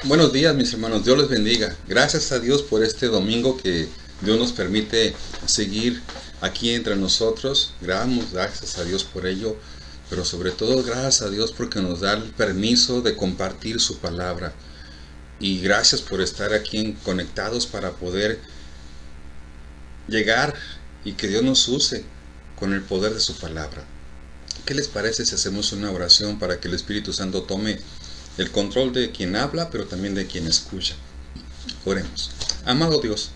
Buenos días, mis hermanos, Dios les bendiga. Gracias a Dios por este domingo que Dios nos permite seguir aquí entre nosotros. Gracias a Dios por ello, pero sobre todo gracias a Dios porque nos da el permiso de compartir su palabra. Y gracias por estar aquí conectados para poder llegar y que Dios nos use con el poder de su palabra. ¿Qué les parece si hacemos una oración para que el Espíritu Santo tome el control de quien habla, pero también de quien escucha? Oremos. Amado Dios,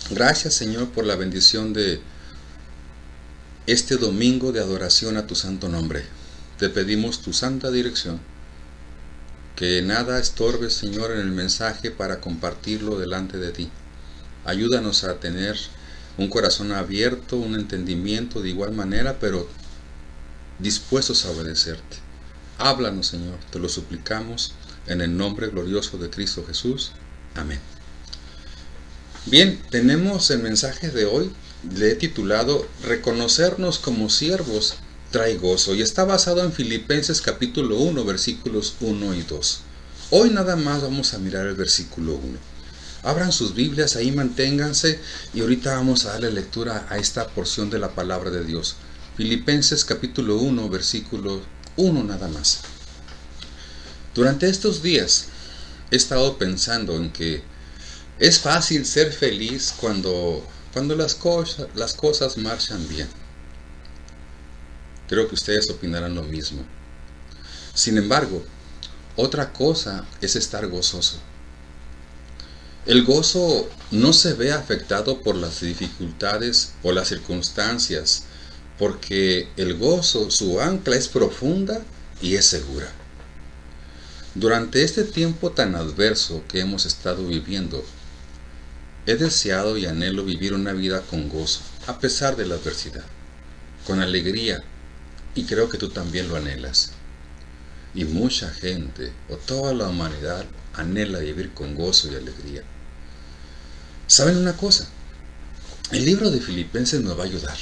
gracias Señor por la bendición de este domingo de adoración a tu santo nombre. Te pedimos tu santa dirección, que nada estorbe Señor en el mensaje para compartirlo delante de ti. Ayúdanos a tener un corazón abierto, un entendimiento de igual manera, pero dispuestos a obedecerte. Háblanos, Señor, te lo suplicamos en el nombre glorioso de Cristo Jesús. Amén. Bien, tenemos el mensaje de hoy, le he titulado Reconocernos como siervos trae gozo, y está basado en Filipenses capítulo 1, versículos 1 y 2. Hoy nada más vamos a mirar el versículo 1. Abran sus Biblias, ahí manténganse, y ahorita vamos a darle lectura a esta porción de la palabra de Dios. Filipenses capítulo 1, versículo 1 nada más. Durante estos días he estado pensando en que es fácil ser feliz cuando las cosas marchan bien. Creo que ustedes opinarán lo mismo. Sin embargo, otra cosa es estar gozoso. El gozo no se ve afectado por las dificultades o las circunstancias, porque el gozo, su ancla es profunda y es segura. Durante este tiempo tan adverso que hemos estado viviendo, he deseado y anhelo vivir una vida con gozo, a pesar de la adversidad, con alegría, y creo que tú también lo anhelas. Y mucha gente, o toda la humanidad, anhela vivir con gozo y alegría. ¿Saben una cosa? El libro de Filipenses nos va a ayudar.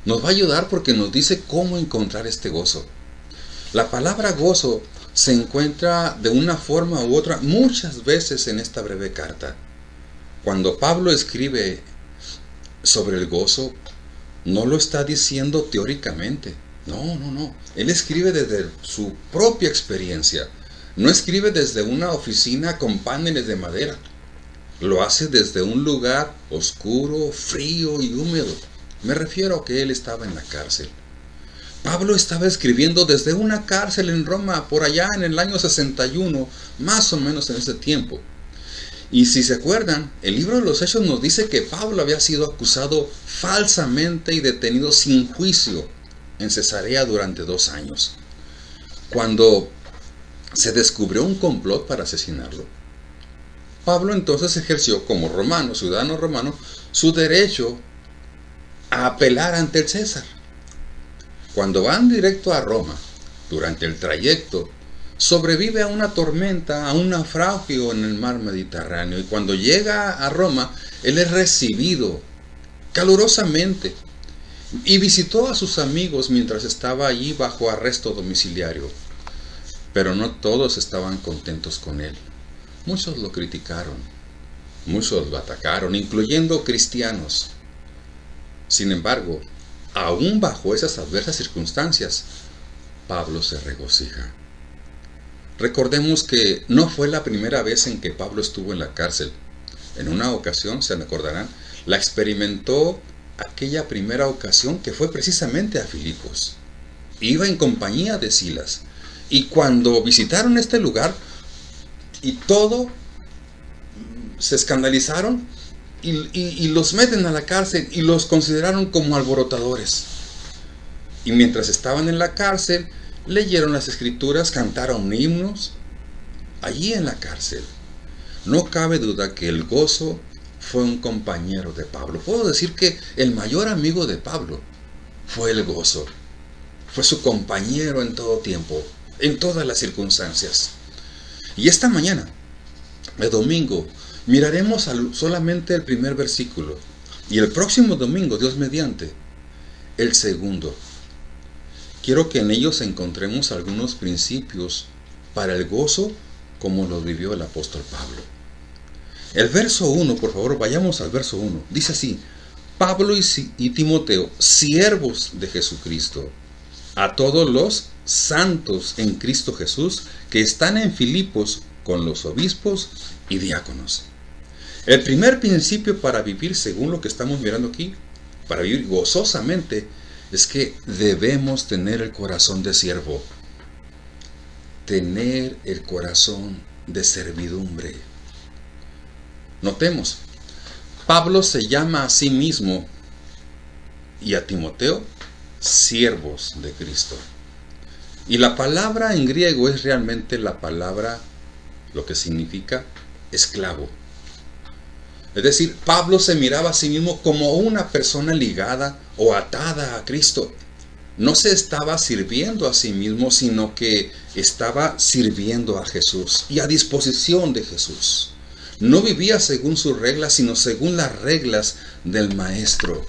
Nos va a ayudar porque nos dice cómo encontrar este gozo. La palabra gozo se encuentra de una forma u otra muchas veces en esta breve carta. Cuando Pablo escribe sobre el gozo, no lo está diciendo teóricamente. No. Él escribe desde su propia experiencia. No escribe desde una oficina con paneles de madera. Lo hace desde un lugar oscuro, frío y húmedo. Me refiero a que él estaba en la cárcel. Pablo estaba escribiendo desde una cárcel en Roma, por allá en el año 61, más o menos en ese tiempo. Y si se acuerdan, el libro de los Hechos nos dice que Pablo había sido acusado falsamente y detenido sin juicio en Cesarea durante 2 años. Cuando se descubrió un complot para asesinarlo, Pablo entonces ejerció como romano, ciudadano romano, su derecho a apelar ante el César. Cuando van directo a Roma, durante el trayecto, sobrevive a una tormenta, a un naufragio en el mar Mediterráneo, y cuando llega a Roma, él es recibido calurosamente y visitó a sus amigos mientras estaba allí bajo arresto domiciliario. Pero no todos estaban contentos con él. Muchos lo criticaron, muchos lo atacaron, incluyendo cristianos. Sin embargo, aún bajo esas adversas circunstancias, Pablo se regocija. Recordemos que no fue la primera vez en que Pablo estuvo en la cárcel. En una ocasión, se acordarán, la experimentó aquella primera ocasión que fue precisamente a Filipos. Iba en compañía de Silas. Y cuando visitaron este lugar, y todo, se escandalizaron y los meten a la cárcel y los consideraron como alborotadores. Y mientras estaban en la cárcel, leyeron las escrituras, cantaron himnos allí en la cárcel. No cabe duda que el gozo fue un compañero de Pablo. Puedo decir que el mayor amigo de Pablo fue el gozo. Fue su compañero en todo tiempo, en todas las circunstancias. Y esta mañana, el domingo, miraremos solamente el primer versículo. Y el próximo domingo, Dios mediante, el segundo. Quiero que en ellos encontremos algunos principios para el gozo como lo vivió el apóstol Pablo. El verso 1, por favor, vayamos al verso 1. Dice así: Pablo y Timoteo, siervos de Jesucristo, a todos los santos en Cristo Jesús que están en Filipos con los obispos y diáconos. El primer principio para vivir, según lo que estamos mirando aquí, para vivir gozosamente, es que debemos tener el corazón de siervo, tener el corazón de servidumbre. Notemos, Pablo se llama a sí mismo y a Timoteo siervos de Cristo. Y la palabra en griego es realmente la palabra, lo que significa esclavo. Es decir, Pablo se miraba a sí mismo como una persona ligada o atada a Cristo. No se estaba sirviendo a sí mismo, sino que estaba sirviendo a Jesús y a disposición de Jesús. No vivía según sus reglas, sino según las reglas del Maestro.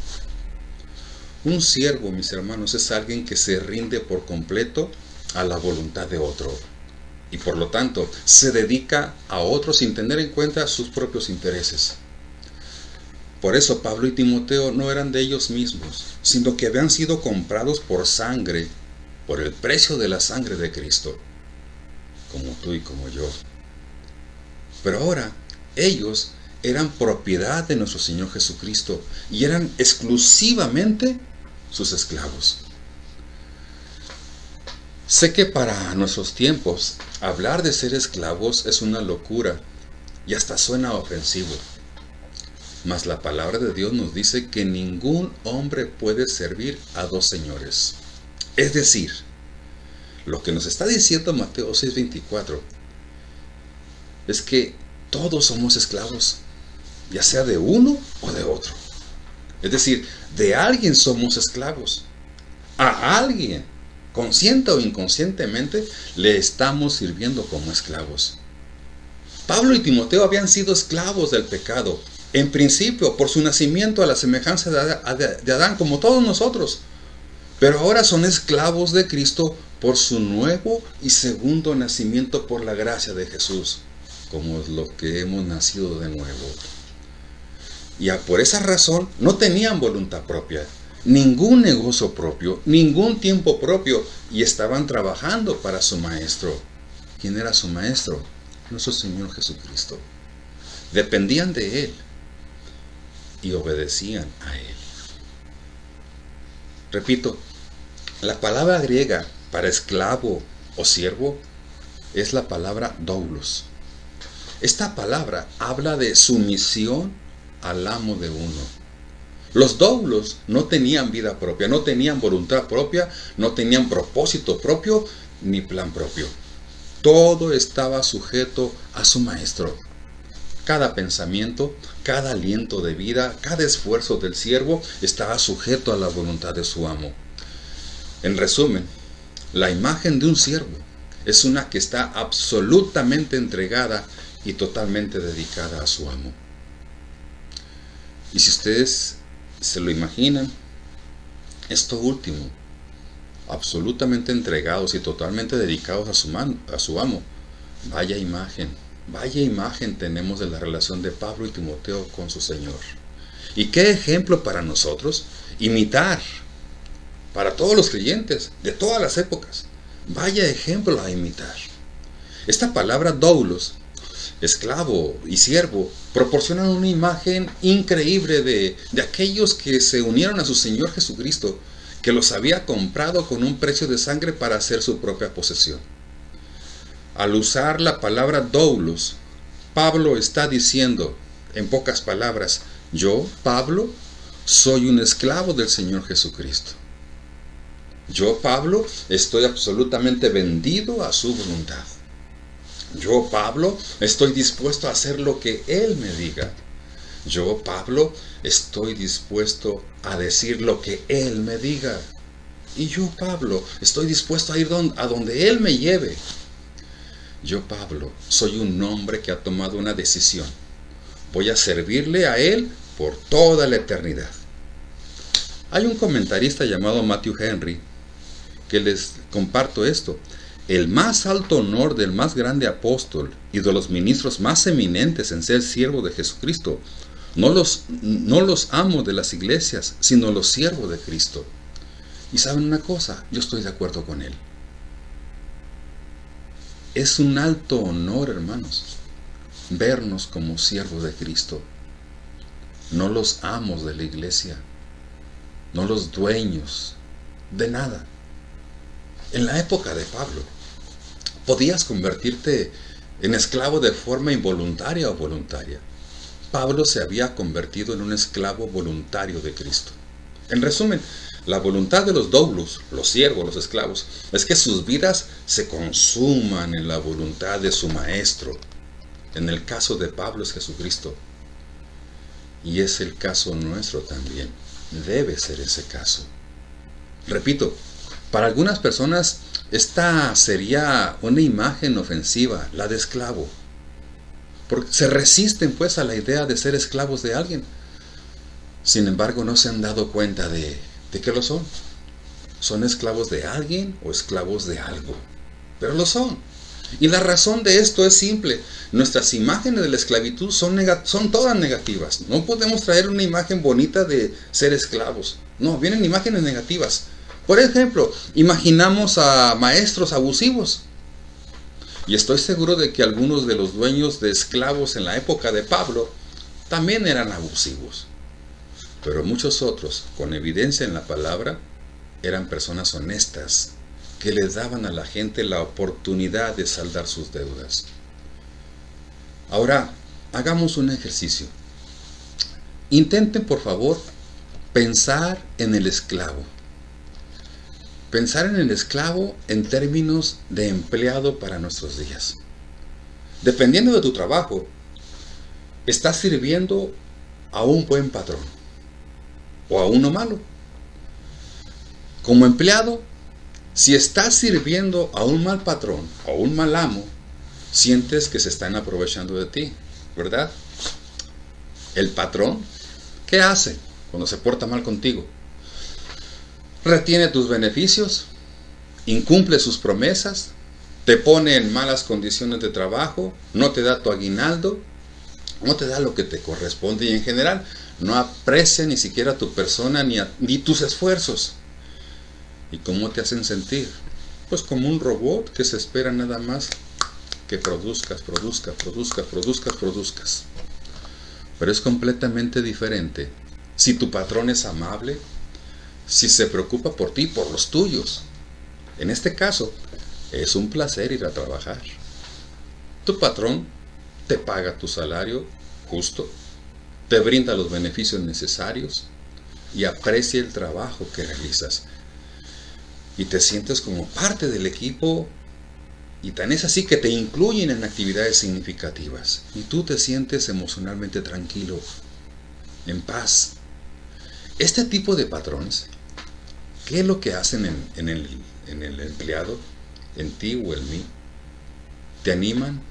Un siervo, mis hermanos, es alguien que se rinde por completo a la voluntad de otro. Y por lo tanto, se dedica a otro sin tener en cuenta sus propios intereses. Por eso Pablo y Timoteo no eran de ellos mismos, sino que habían sido comprados por sangre, por el precio de la sangre de Cristo, como tú y como yo. Pero ahora, ellos eran propiedad de nuestro Señor Jesucristo y eran exclusivamente sus esclavos. Sé que para nuestros tiempos, hablar de ser esclavos es una locura y hasta suena ofensivo. Mas la palabra de Dios nos dice que ningún hombre puede servir a dos señores. Es decir, lo que nos está diciendo Mateo 6:24 es que todos somos esclavos, ya sea de uno o de otro. Es decir, de alguien somos esclavos. A alguien, consciente o inconscientemente, le estamos sirviendo como esclavos. Pablo y Timoteo habían sido esclavos del pecado, en principio por su nacimiento a la semejanza de Adán, como todos nosotros. Pero ahora son esclavos de Cristo por su nuevo y segundo nacimiento por la gracia de Jesús, como lo que hemos nacido de nuevo. Y por esa razón no tenían voluntad propia, ningún negocio propio, ningún tiempo propio, y estaban trabajando para su maestro. ¿Quién era su maestro? Nuestro Señor Jesucristo. Dependían de Él y obedecían a Él. Repito, la palabra griega para esclavo o siervo es la palabra doulos. Esta palabra habla de sumisión al amo de uno. Los doulos no tenían vida propia, no tenían voluntad propia, no tenían propósito propio ni plan propio. Todo estaba sujeto a su maestro. Cada pensamiento, cada aliento de vida, cada esfuerzo del siervo estaba sujeto a la voluntad de su amo. En resumen, la imagen de un siervo es una que está absolutamente entregada y totalmente dedicada a su amo. Y si ustedes se lo imaginan, esto último, absolutamente entregados y totalmente dedicados a su amo, vaya imagen tenemos de la relación de Pablo y Timoteo con su Señor. Y qué ejemplo para nosotros imitar, para todos los creyentes de todas las épocas. Vaya ejemplo a imitar. Esta palabra doulos, esclavo y siervo, proporcionan una imagen increíble de aquellos que se unieron a su Señor Jesucristo, que los había comprado con un precio de sangre para hacer su propia posesión. Al usar la palabra doulos, Pablo está diciendo, en pocas palabras, yo, Pablo, soy un esclavo del Señor Jesucristo. Yo, Pablo, estoy absolutamente vendido a su voluntad. Yo, Pablo, estoy dispuesto a hacer lo que Él me diga. Yo, Pablo, estoy dispuesto a decir lo que Él me diga. Y yo, Pablo, estoy dispuesto a ir a donde Él me lleve. Yo, Pablo, soy un hombre que ha tomado una decisión. Voy a servirle a Él por toda la eternidad. Hay un comentarista llamado Matthew Henry que les comparto esto. el más alto honor del más grande apóstol y de los ministros más eminentes en ser siervo de Jesucristo. No los amos de las iglesias, sino los siervos de Cristo. Y saben una cosa, yo estoy de acuerdo con él. Es un alto honor, hermanos, vernos como siervos de Cristo. No los amos de la iglesia, no los dueños de nada. En la época de Pablo, podías convertirte en esclavo de forma involuntaria o voluntaria. Pablo se había convertido en un esclavo voluntario de Cristo. En resumen, la voluntad de los doulos, los siervos, los esclavos, es que sus vidas se consuman en la voluntad de su maestro. En el caso de Pablo es Jesucristo. Y es el caso nuestro también. Debe ser ese caso. Repito, para algunas personas esta sería una imagen ofensiva, la de esclavo. Porque se resisten pues a la idea de ser esclavos de alguien. Sin embargo, no se han dado cuenta de que lo son. ¿Son esclavos de alguien o esclavos de algo? Pero lo son. Y la razón de esto es simple. Nuestras imágenes de la esclavitud son todas negativas. No podemos traer una imagen bonita de ser esclavos. No, vienen imágenes negativas. Por ejemplo, imaginamos a maestros abusivos. Y estoy seguro de que algunos de los dueños de esclavos en la época de Pablo también eran abusivos. Pero muchos otros, con evidencia en la palabra, eran personas honestas, que les daban a la gente la oportunidad de saldar sus deudas. Ahora, hagamos un ejercicio. Intenten, por favor, pensar en el esclavo. Pensar en el esclavo en términos de empleado para nuestros días. Dependiendo de tu trabajo, estás sirviendo a un buen patrón o a uno malo. Como empleado, si estás sirviendo a un mal patrón o a un mal amo, sientes que se están aprovechando de ti, ¿verdad? El patrón, ¿qué hace cuando se porta mal contigo? Retiene tus beneficios, incumple sus promesas, te pone en malas condiciones de trabajo, no te da tu aguinaldo, no te da lo que te corresponde y en general no aprecia ni siquiera tu persona ni tus esfuerzos. ¿Y cómo te hacen sentir? Pues como un robot que se espera nada más que produzcas. Pero es completamente diferente si tu patrón es amable, si se preocupa por ti, por los tuyos. En este caso, es un placer ir a trabajar. Tu patrón te paga tu salario justo, te brinda los beneficios necesarios y aprecia el trabajo que realizas. Y te sientes como parte del equipo, y tan es así que te incluyen en actividades significativas. Y tú te sientes emocionalmente tranquilo, en paz. Este tipo de patrones, ¿qué es lo que hacen en el empleado, en ti o en mí? Te animan,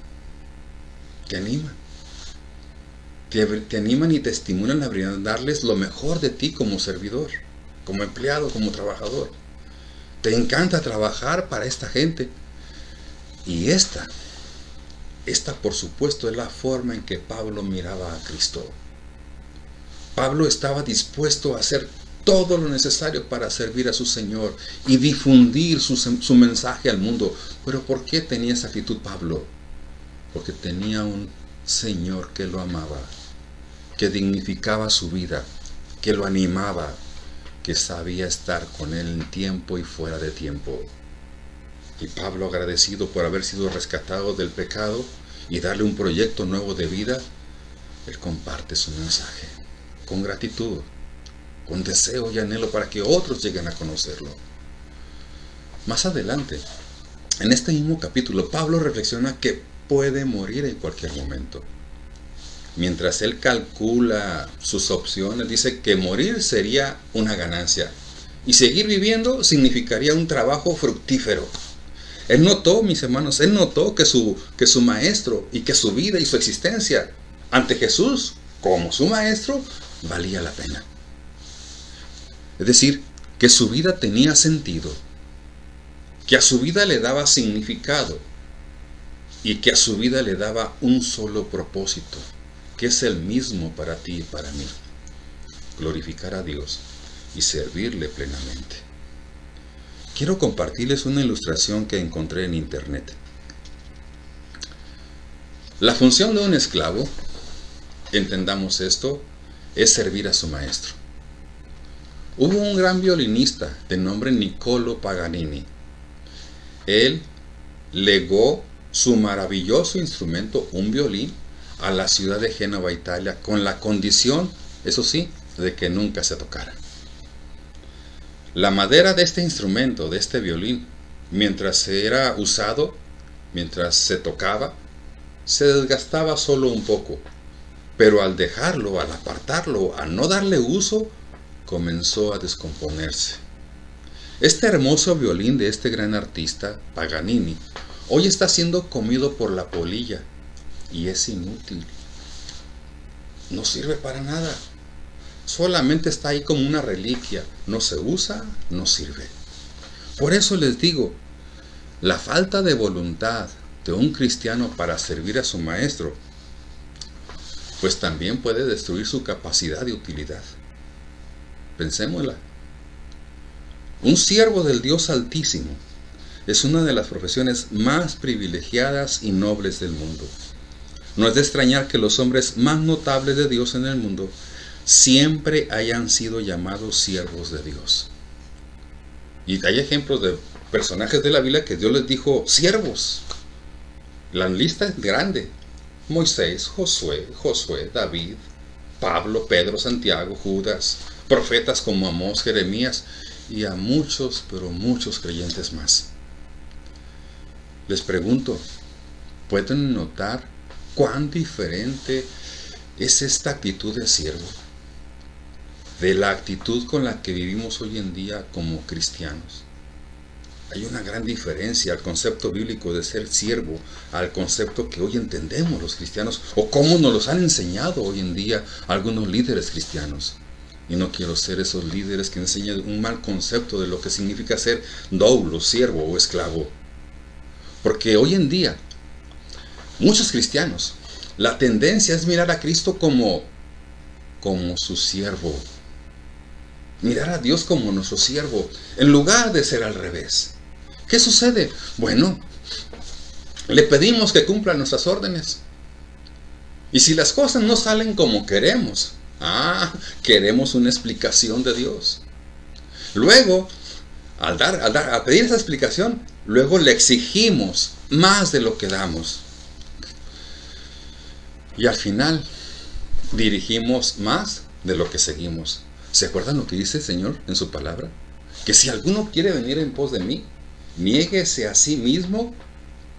te animan y te estimulan a brindarles lo mejor de ti como servidor, como empleado, como trabajador. Te encanta trabajar para esta gente. Y esta por supuesto es la forma en que Pablo miraba a Cristo. Pablo estaba dispuesto a hacer todo lo necesario para servir a su Señor y difundir su mensaje al mundo. Pero ¿por qué tenía esa actitud Pablo? Porque tenía un Señor que lo amaba, que dignificaba su vida, que lo animaba, que sabía estar con él en tiempo y fuera de tiempo. Y Pablo, agradecido por haber sido rescatado del pecado y darle un proyecto nuevo de vida, él comparte su mensaje con gratitud, con deseo y anhelo para que otros lleguen a conocerlo. Más adelante, en este mismo capítulo, Pablo reflexiona que puede morir en cualquier momento. Mientras él calcula sus opciones, dice que morir sería una ganancia y seguir viviendo significaría un trabajo fructífero. Él notó, mis hermanos, que su maestro y que su vida y su existencia ante Jesús como su maestro valía la pena. Es decir, que su vida tenía sentido, que a su vida le daba significado y que a su vida le daba un solo propósito, que es el mismo para ti y para mí: glorificar a Dios y servirle plenamente. Quiero compartirles una ilustración que encontré en internet. La función de un esclavo, entendamos esto, es servir a su maestro. Hubo un gran violinista de nombre Niccolo Paganini. Él legó su maravilloso instrumento, un violín, a la ciudad de Génova, Italia, con la condición, eso sí, de que nunca se tocara. La madera de este instrumento, de este violín, mientras era usado, mientras se tocaba, se desgastaba solo un poco, pero al dejarlo, al apartarlo, al no darle uso, comenzó a descomponerse. Este hermoso violín de este gran artista, Paganini, hoy está siendo comido por la polilla y es inútil. No sirve para nada. Solamente está ahí como una reliquia. No se usa, no sirve. Por eso les digo, la falta de voluntad de un cristiano para servir a su maestro, pues también puede destruir su capacidad de utilidad. Pensémosla. Un siervo del Dios Altísimo es una de las profesiones más privilegiadas y nobles del mundo. No es de extrañar que los hombres más notables de Dios en el mundo siempre hayan sido llamados siervos de Dios. Y hay ejemplos de personajes de la Biblia que Dios les dijo siervos. La lista es grande: Moisés, Josué, David, Pablo, Pedro, Santiago, Judas, profetas como Amós, Jeremías y a muchos, pero muchos creyentes más. Les pregunto, ¿pueden notar cuán diferente es esta actitud de siervo de la actitud con la que vivimos hoy en día como cristianos? Hay una gran diferencia al concepto bíblico de ser siervo, al concepto que hoy entendemos los cristianos, o cómo nos los han enseñado hoy en día algunos líderes cristianos. Y no quiero ser esos líderes que enseñan un mal concepto de lo que significa ser doulo, siervo o esclavo. Porque hoy en día, muchos cristianos, la tendencia es mirar a Cristo como su siervo. Mirar a Dios como nuestro siervo, en lugar de ser al revés. ¿Qué sucede? Bueno, le pedimos que cumpla nuestras órdenes. Y si las cosas no salen como queremos, queremos una explicación de Dios. Luego, al pedir esa explicación, luego le exigimos más de lo que damos. Y al final, dirigimos más de lo que seguimos. ¿Se acuerdan lo que dice el Señor en su palabra? Que si alguno quiere venir en pos de mí, niéguese a sí mismo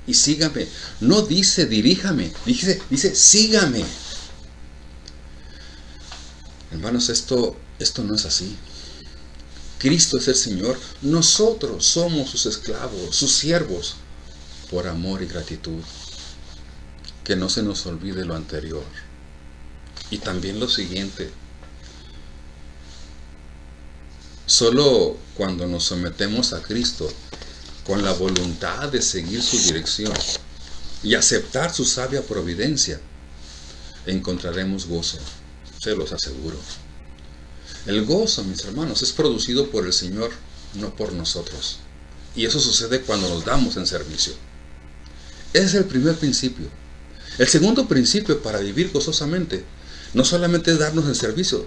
y sígame. No dice diríjame, dice sígame. Hermanos, esto no es así. Cristo es el Señor. Nosotros somos sus esclavos, sus siervos, por amor y gratitud. Que no se nos olvide lo anterior. Y también lo siguiente. Solo cuando nos sometemos a Cristo con la voluntad de seguir su dirección y aceptar su sabia providencia, encontraremos gozo, se los aseguro. El gozo, mis hermanos, es producido por el Señor, no por nosotros. Y eso sucede cuando nos damos en servicio. Ese es el primer principio. El segundo principio para vivir gozosamente no solamente es darnos en servicio,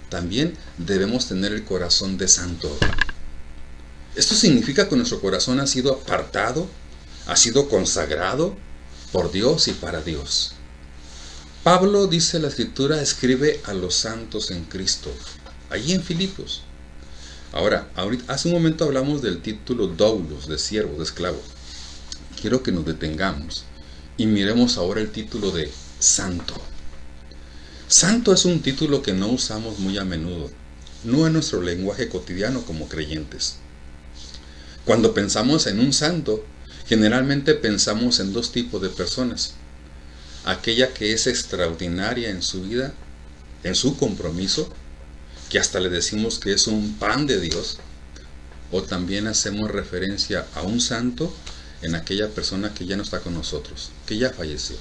también debemos tener el corazón de santo. Esto significa que nuestro corazón ha sido apartado, ha sido consagrado por Dios y para Dios. Pablo, dice la Escritura, escribe a los santos en Cristo, allí en Filipos. Ahora, hace un momento hablamos del título doulos, de siervo, de esclavo. Quiero que nos detengamos y miremos ahora el título de santo. Santo es un título que no usamos muy a menudo, no en nuestro lenguaje cotidiano como creyentes. Cuando pensamos en un santo, generalmente pensamos en dos tipos de personas. Aquella que es extraordinaria en su vida, en su compromiso, que hasta le decimos que es un pan de Dios, o también hacemos referencia a un santo en aquella persona que ya no está con nosotros, que ya falleció.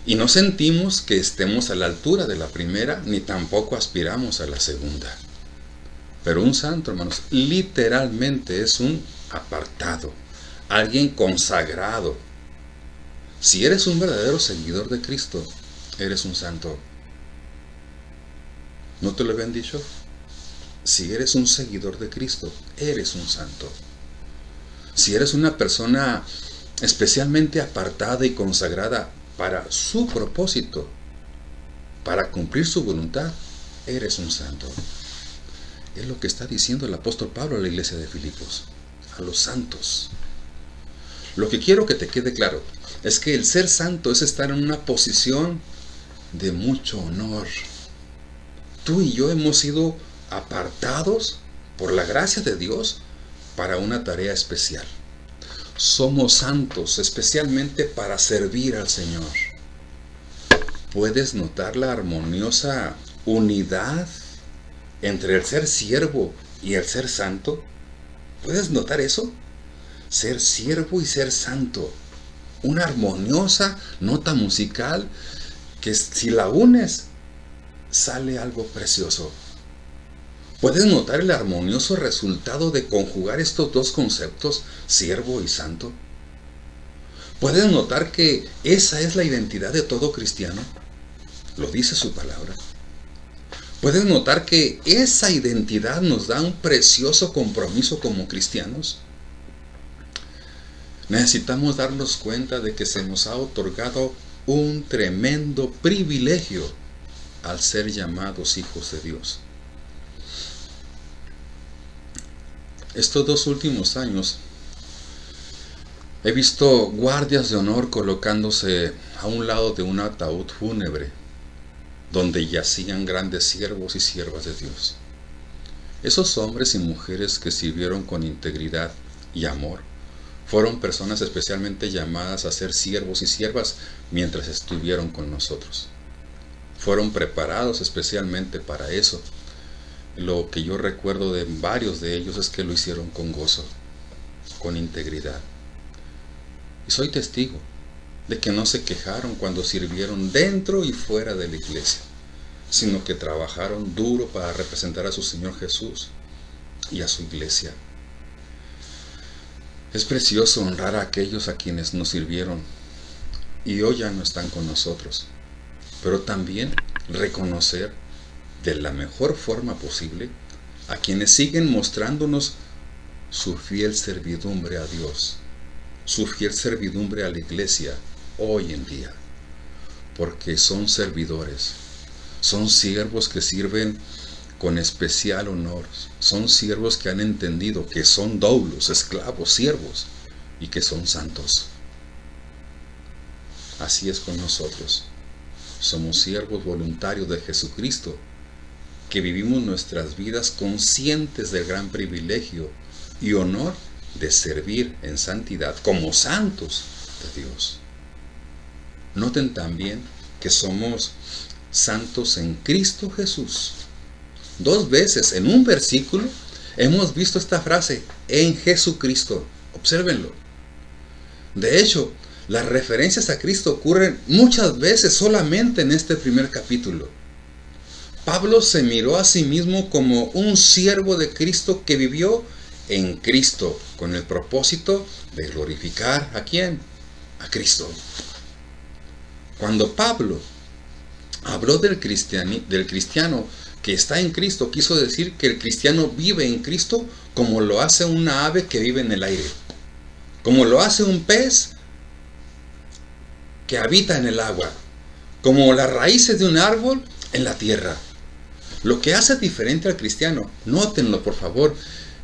Y no sentimos que estemos a la altura de la primera, ni tampoco aspiramos a la segunda. Pero un santo, hermanos, literalmente es un apartado, alguien consagrado. Si eres un verdadero seguidor de Cristo, eres un santo. ¿No te lo habían dicho? Si eres un seguidor de Cristo, eres un santo. Si eres una persona especialmente apartada y consagrada para su propósito, para cumplir su voluntad, eres un santo. Es lo que está diciendo el apóstol Pablo a la iglesia de Filipos, a los santos. Lo que quiero que te quede claro es que el ser santo es estar en una posición de mucho honor. Tú y yo hemos sido apartados por la gracia de Dios para una tarea especial. Somos santos especialmente para servir al Señor. ¿Puedes notar la armoniosa unidad entre el ser siervo y el ser santo? ¿Puedes notar eso? Ser siervo y ser santo. Una armoniosa nota musical que si la unes, sale algo precioso. ¿Puedes notar el armonioso resultado de conjugar estos dos conceptos, siervo y santo? ¿Puedes notar que esa es la identidad de todo cristiano? Lo dice su palabra. ¿Puedes notar que esa identidad nos da un precioso compromiso como cristianos? Necesitamos darnos cuenta de que se nos ha otorgado un tremendo privilegio al ser llamados hijos de Dios. Estos 2 últimos años he visto guardias de honor colocándose a un lado de un ataúd fúnebre donde yacían grandes siervos y siervas de Dios. Esos hombres y mujeres que sirvieron con integridad y amor fueron personas especialmente llamadas a ser siervos y siervas mientras estuvieron con nosotros. Fueron preparados especialmente para eso. Lo que yo recuerdo de varios de ellos es que lo hicieron con gozo, con integridad. Y soy testigo de que no se quejaron cuando sirvieron dentro y fuera de la iglesia, sino que trabajaron duro para representar a su Señor Jesús y a su iglesia. Es precioso honrar a aquellos a quienes nos sirvieron y hoy ya no están con nosotros, pero también reconocer de la mejor forma posible a quienes siguen mostrándonos su fiel servidumbre a Dios, su fiel servidumbre a la iglesia hoy en día, porque son servidores, son siervos que sirven con especial honor, son siervos que han entendido que son doulos, esclavos, siervos, y que son santos. Así es con nosotros, somos siervos voluntarios de Jesucristo, que vivimos nuestras vidas conscientes del gran privilegio y honor de servir en santidad como santos de Dios. Noten también que somos santos en Cristo Jesús. 2 veces en un versículo hemos visto esta frase, en Jesucristo. Obsérvenlo. De hecho, las referencias a Cristo ocurren muchas veces solamente en este primer capítulo. Pablo se miró a sí mismo como un siervo de Cristo que vivió en Cristo, con el propósito de glorificar ¿a quién? A Cristo. Cuando Pablo habló del cristiano que está en Cristo, quiso decir que el cristiano vive en Cristo como lo hace una ave que vive en el aire, como lo hace un pez que habita en el agua, como las raíces de un árbol en la tierra. Lo que hace diferente al cristiano, nótenlo por favor,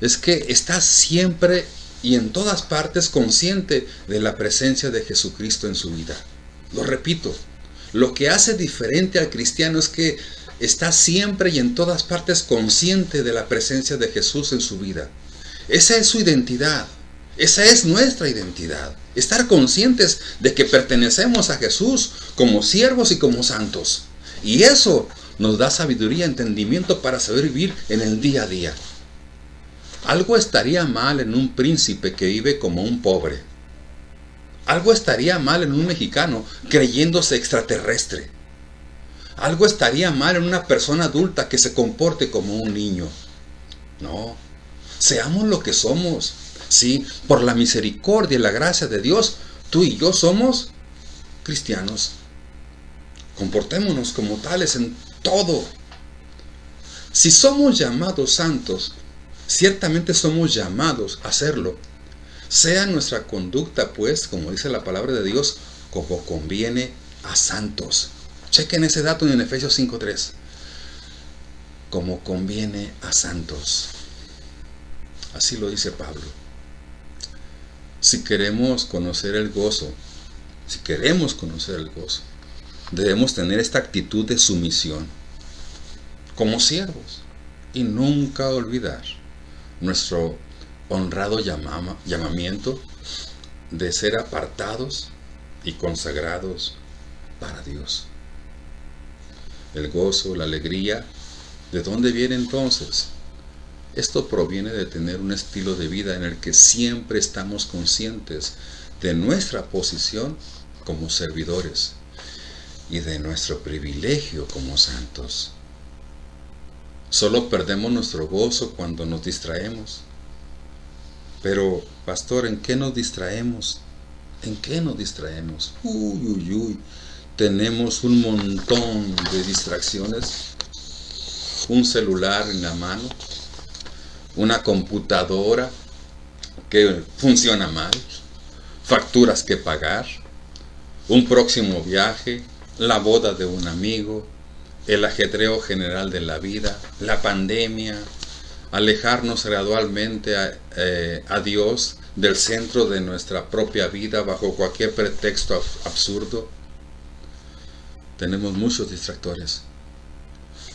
es que está siempre y en todas partes consciente de la presencia de Jesucristo en su vida. Lo repito, lo que hace diferente al cristiano es que está siempre y en todas partes consciente de la presencia de Jesús en su vida. Esa es su identidad, esa es nuestra identidad. Estar conscientes de que pertenecemos a Jesús como siervos y como santos. Y eso nos da sabiduría y entendimiento para saber vivir en el día a día. Algo estaría mal en un príncipe que vive como un pobre. Algo estaría mal en un mexicano creyéndose extraterrestre. Algo estaría mal en una persona adulta que se comporte como un niño. No, seamos lo que somos. Sí, por la misericordia y la gracia de Dios, tú y yo somos cristianos. Comportémonos como tales en todo. Si somos llamados santos, ciertamente somos llamados a hacerlo. Sea nuestra conducta, pues, como dice la palabra de Dios, como conviene a santos. Chequen ese dato en Efesios 5:3. Como conviene a santos. Así lo dice Pablo. Si queremos conocer el gozo, debemos tener esta actitud de sumisión como siervos y nunca olvidar nuestro honrado llamamiento de ser apartados y consagrados para Dios. El gozo, la alegría, ¿de dónde viene entonces? Esto proviene de tener un estilo de vida en el que siempre estamos conscientes de nuestra posición como servidores y de nuestro privilegio como santos. Solo perdemos nuestro gozo cuando nos distraemos. Pero, pastor, ¿en qué nos distraemos? ¿En qué nos distraemos? Tenemos un montón de distracciones. Un celular en la mano, una computadora que funciona mal, facturas que pagar, un próximo viaje, la boda de un amigo, el ajetreo general de la vida, la pandemia, alejarnos gradualmente a Dios del centro de nuestra propia vida bajo cualquier pretexto absurdo. Tenemos muchos distractores.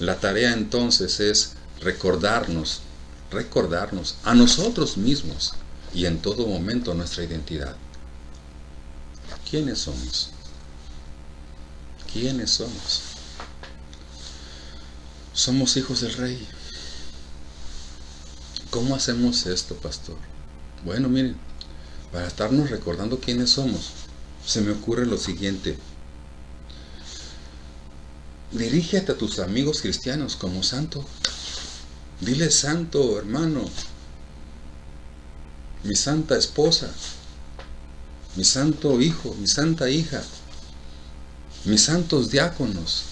La tarea entonces es recordarnos a nosotros mismos y en todo momento nuestra identidad. ¿Quiénes somos? ¿Quiénes somos? Somos hijos del Rey. ¿Cómo hacemos esto, pastor? Bueno, miren, para estarnos recordando quiénes somos, se me ocurre lo siguiente. Dirígete a tus amigos cristianos como santo. Dile: santo hermano, mi santa esposa, mi santo hijo, mi santa hija, mis santos diáconos.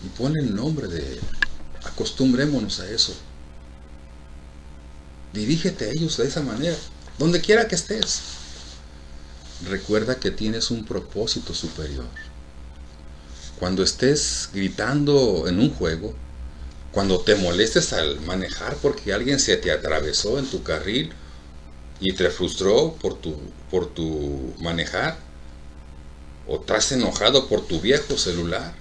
Y pon el nombre de él. Acostumbrémonos a eso. Dirígete a ellos de esa manera, donde quiera que estés. Recuerda que tienes un propósito superior. Cuando estés gritando en un juego, cuando te molestes al manejar porque alguien se te atravesó en tu carril y te frustró por tu manejar, o estás enojado por tu viejo celular,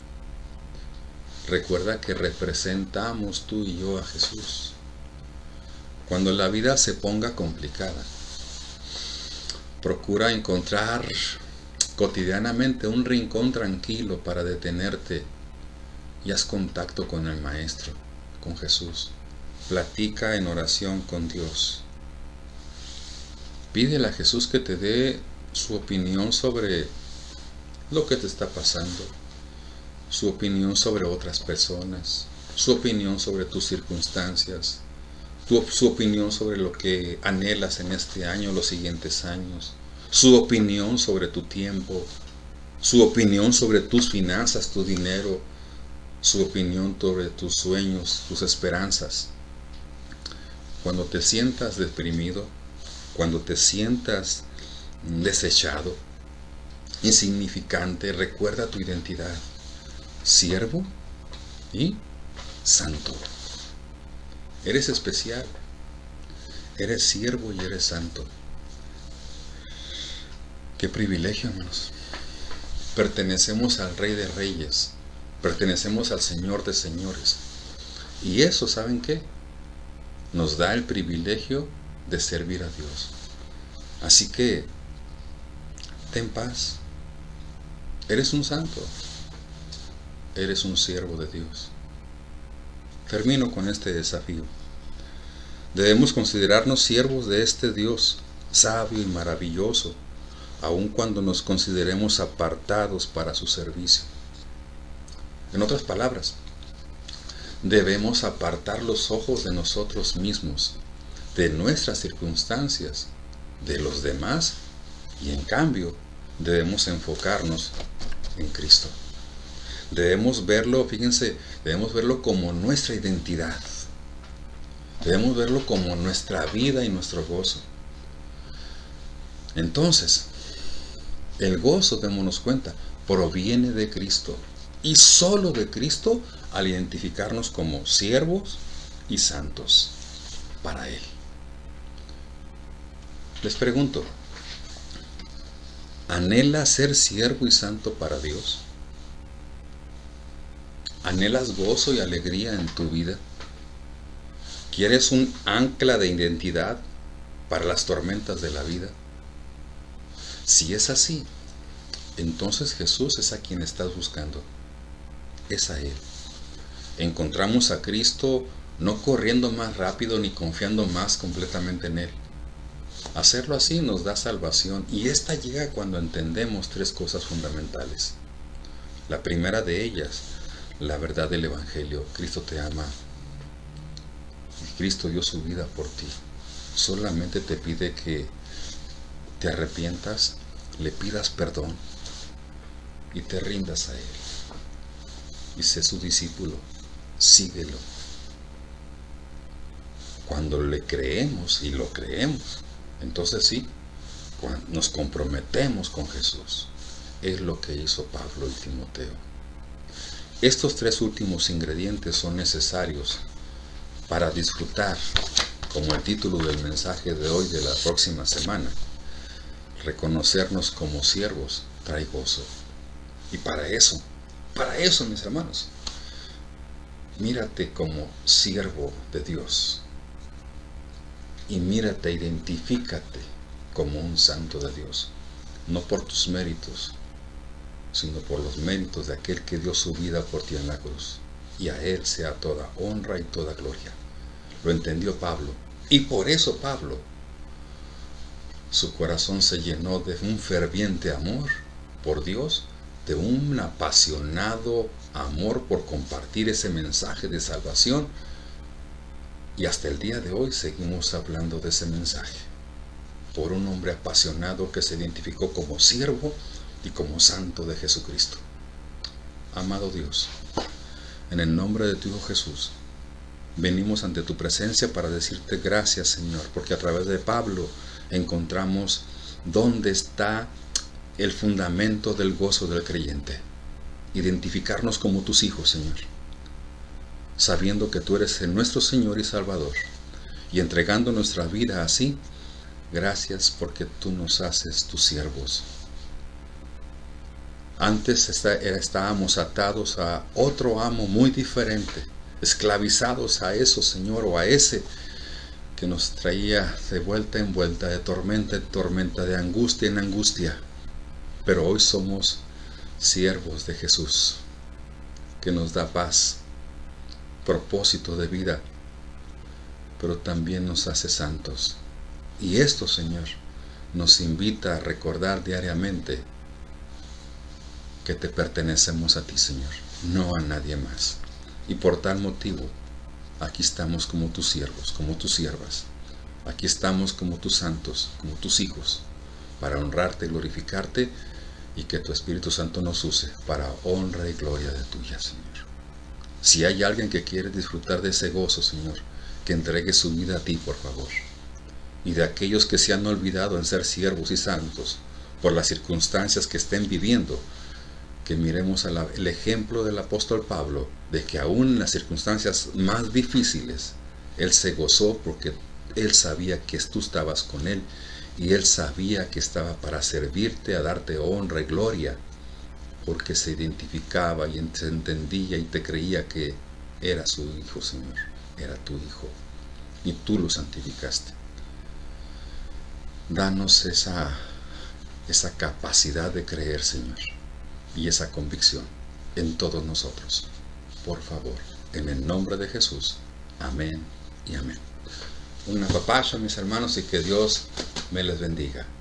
recuerda que representamos tú y yo a Jesús. Cuando la vida se ponga complicada, procura encontrar cotidianamente un rincón tranquilo para detenerte y haz contacto con el Maestro, con Jesús. Platica en oración con Dios. Pídele a Jesús que te dé su opinión sobre lo que te está pasando, su opinión sobre otras personas, su opinión sobre tus circunstancias, su opinión sobre lo que anhelas en este año, los siguientes años, su opinión sobre tu tiempo, su opinión sobre tus finanzas, tu dinero, su opinión sobre tus sueños, tus esperanzas. Cuando te sientas deprimido, cuando te sientas desechado, insignificante, recuerda tu identidad: siervo y santo. Eres especial, eres siervo y eres santo. Qué privilegio, hermanos. Pertenecemos al Rey de Reyes, pertenecemos al Señor de Señores. Y eso, ¿saben qué? Nos da el privilegio de servir a Dios. Así que, ten paz. Eres un santo. Eres un siervo de Dios. Termino con este desafío. Debemos considerarnos siervos de este Dios sabio y maravilloso, aun cuando nos consideremos apartados para su servicio. En otras palabras, debemos apartar los ojos de nosotros mismos, de nuestras circunstancias, de los demás, y en cambio debemos enfocarnos en Cristo. Debemos verlo, fíjense, debemos verlo como nuestra identidad. Debemos verlo como nuestra vida y nuestro gozo. Entonces, el gozo, démonos cuenta, proviene de Cristo. Y solo de Cristo al identificarnos como siervos y santos para Él. Les pregunto, ¿anhelas ser siervo y santo para Dios? ¿Anhelas gozo y alegría en tu vida? ¿Quieres un ancla de identidad para las tormentas de la vida? Si es así, entonces Jesús es a quien estás buscando. Es a Él. Encontramos a Cristo no corriendo más rápido ni confiando más completamente en Él. Hacerlo así nos da salvación, y esta llega cuando entendemos tres cosas fundamentales. La primera de ellas, la verdad del Evangelio. Cristo te ama. Cristo dio su vida por ti. Solamente te pide que te arrepientas, le pidas perdón y te rindas a Él. Y sé su discípulo, síguelo. Cuando le creemos y lo creemos, entonces sí, nos comprometemos con Jesús. Es lo que hizo Pablo y Timoteo. Estos tres últimos ingredientes son necesarios para disfrutar, como el título del mensaje de hoy de la próxima semana. Reconocernos como siervos trae gozo. Y para eso, mis hermanos, mírate como siervo de Dios. Y mírate, identifícate como un santo de Dios. No por tus méritos, sino por los méritos de aquel que dio su vida por ti en la cruz. Y a Él sea toda honra y toda gloria. Lo entendió Pablo. Y por eso Pablo, su corazón se llenó de un ferviente amor por Dios, de un apasionado amor por compartir ese mensaje de salvación. Y hasta el día de hoy seguimos hablando de ese mensaje. Por un hombre apasionado que se identificó como siervo y como santo de Jesucristo. Amado Dios, en el nombre de tu Hijo Jesús, venimos ante tu presencia para decirte gracias, Señor, porque a través de Pablo encontramos dónde está el fundamento del gozo del creyente. Identificarnos como tus hijos, Señor, sabiendo que tú eres nuestro Señor y Salvador, y entregando nuestra vida así. Gracias porque tú nos haces tus siervos. Antes estábamos atados a otro amo muy diferente, esclavizados a eso, Señor, o a ese que nos traía de vuelta en vuelta, de tormenta en tormenta, de angustia en angustia. Pero hoy somos siervos de Jesús, que nos da paz, propósito de vida, pero también nos hace santos. Y esto, Señor, nos invita a recordar diariamente que te pertenecemos a ti, Señor, no a nadie más. Y por tal motivo, aquí estamos como tus siervos, como tus siervas. Aquí estamos como tus santos, como tus hijos, para honrarte y glorificarte, y que tu Espíritu Santo nos use para honra y gloria de tuya, Señor. Si hay alguien que quiere disfrutar de ese gozo, Señor, que entregue su vida a ti, por favor. Y de aquellos que se han olvidado en ser siervos y santos por las circunstancias que estén viviendo, que miremos el ejemplo del apóstol Pablo, de que aún en las circunstancias más difíciles, él se gozó porque él sabía que tú estabas con él, y él sabía que estaba para servirte, a darte honra y gloria, porque se identificaba y se entendía y te creía que era su hijo, Señor, era tu hijo, y tú lo santificaste. Danos esa capacidad de creer, Señor, y esa convicción en todos nosotros. Por favor, en el nombre de Jesús. Amén y amén. Un apapacho, mis hermanos, y que Dios me les bendiga.